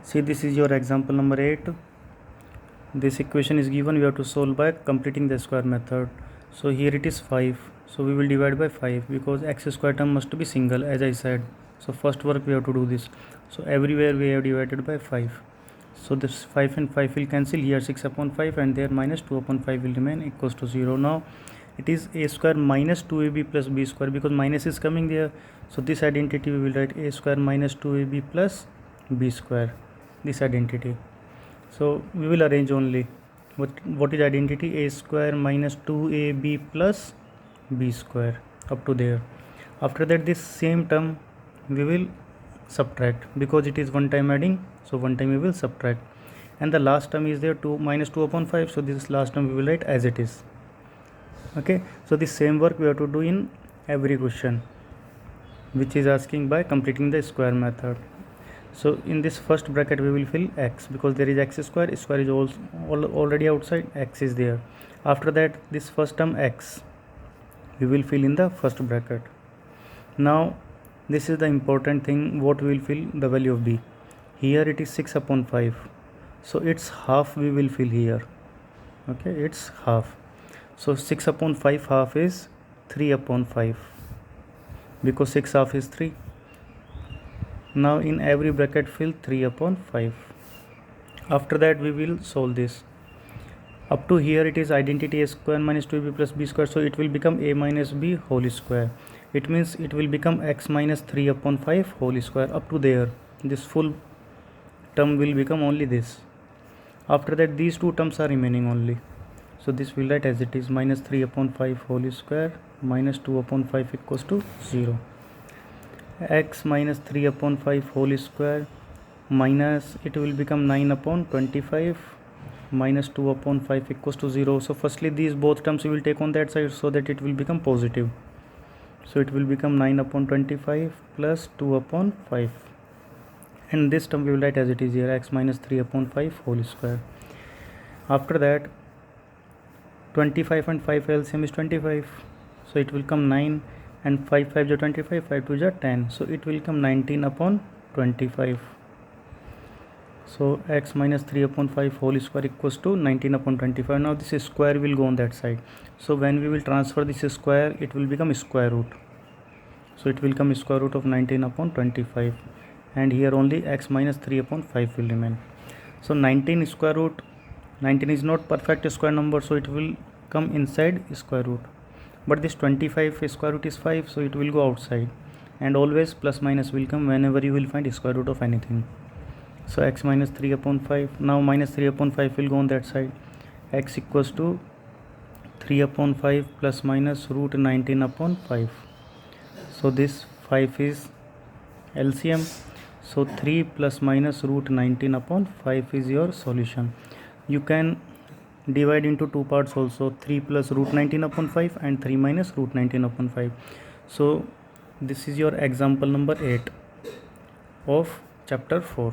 See, this is your example number 8. This equation is given, we have to solve by completing the square method. So here it is 5, so we will divide by 5 because x square term must be single, as I said. So first work we have to do this. So everywhere we have divided by 5. So this 5 and 5 will cancel, here 6 upon 5 and there minus 2 upon 5 will remain equals to 0. Now it is a square minus 2ab plus b square because minus is coming there. So this identity we will write a square minus 2ab plus b square, this identity. So we will arrange only what is identity, a square minus 2ab plus b square up to there. After that this same term we will subtract because it is one time adding, so one time we will subtract, and the last term is there 2 minus 2 upon 5, so this last term we will write as it is. Okay, so the same work we have to do in every question which is asking by completing the square method. So in this first bracket we will fill x because there is x square is also already outside, x is there. After that this first term x we will fill in the first bracket. Now this is the important thing, what we will fill, the value of b. Here it is 6 upon 5, so its half we will fill here. Okay, it's half. So 6 upon 5 half is 3 upon 5 because 6 half is 3. Now in every bracket fill 3 upon 5. After that we will solve this. Up to here it is identity a square minus 2ab plus b square, so it will become a minus b whole square. It means it will become x minus 3 upon 5 whole square. Up to there this full term will become only this. After that these two terms are remaining only, so this will write as it is, minus 3 upon 5 whole square minus 2 upon 5 equals to 0. X minus 3 upon 5 whole square minus, it will become 9 upon 25 minus 2 upon 5 equals to 0. So firstly these both terms we will take on that side so that it will become positive. So it will become 9 upon 25 plus 2 upon 5, and this term we will write as it is here, x minus 3 upon 5 whole square. After that 25 and 5 LCM is 25, so it will come 9, and 5 5 is 25, 5 2 is 10, so it will come 19 upon 25. So x minus 3 upon 5 whole square equals to 19 upon 25. Now this square will go on that side, so when we will transfer this square it will become square root, so it will come square root of 19 upon 25, and here only x minus 3 upon 5 will remain. So 19 square root, 19 is not perfect square number, so it will come inside square root, but this 25 square root is 5, so it will go outside, and always plus minus will come whenever you will find square root of anything. So x minus 3 upon 5, now minus 3 upon 5 will go on that side, x equals to 3 upon 5 plus minus root 19 upon 5. So this 5 is LCM, so 3 plus minus root 19 upon 5 is your solution. You can divide into two parts also, 3 plus root 19 upon 5 and 3 minus root 19 upon 5. So this is your example number 8 of chapter 4.